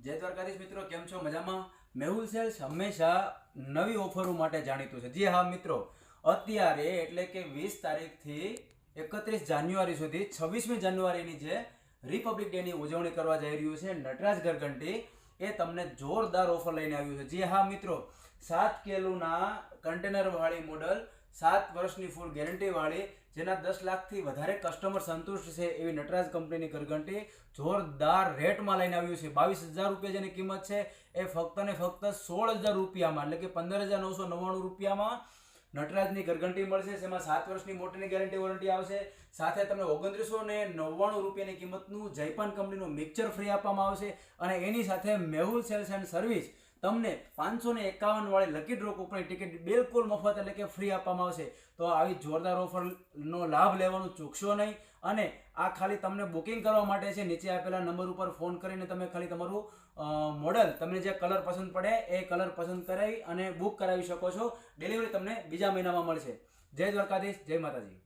જય દ્વારકાધીશ મિત્રો, કેમ છો? મજામાં? મેહુલ સેલ્સ હંમેશા નવી ઓફરો માટે જાણીતું છે. જી હા મિત્રો, અત્યારે એટલે કે 20 તારીખથી 31 જાન્યુઆરી સુધી 26મી જાન્યુઆરીની જે રિપબ્લિક ડેની ઉજવણી કરવા જઈ રહ્યું છે નટરાજ ઘરઘંટી, એ તમને જોરદાર ઓફર લઈને આવ્યું છે. જી હા મિત્રો, 7 કિલોના કન્ટેનર વાળી મોડલ, 7 વર્ષની ફૂલ ગેરંટી વાળી, જેના 10 લાખથી વધારે કસ્ટમર સંતુષ્ટ છે એવી નટરાજ કંપનીની ઘરઘંટી જોરદાર રેટમાં લઈને આવ્યું છે. 22,000 રૂપિયા જેની કિંમત છે એ ફક્ત ને ફક્ત 16,000 રૂપિયામાં, એટલે કે 15,999 રૂપિયામાં નટરાજની ઘરઘંટી મળશે. જેમાં 7 વર્ષની મોટરની ગેરંટી વોરંટી આવશે. સાથે તમને 2999 રૂપિયાની કિંમતનું જયપાન કંપનીનું મિક્સર ફ્રી આપવામાં આવશે. અને એની સાથે મેહુલ સેલ્સ એન્ડ સર્વિસ તમને 551 વાળી લકી ડ્રો કૂપનની ટિકિટ બિલકુલ મફત એટલે કે ફ્રી આપવામાં આવશે. તો આવી જોરદાર ઓફરનો લાભ લેવાનું ચૂકશો નહીં. અને આ ખાલી તમને બુકિંગ કરવા માટે છે. નીચે આપેલા નંબર ઉપર ફોન કરીને તમે ખાલી તમારું મોડલ, તમને જે કલર પસંદ પડે એ કલર પસંદ કરાવી અને બુક કરાવી શકો છો. ડિલિવરી તમને બીજા મહિનામાં મળશે. જય દ્વારકાધીશ, જય માતાજી.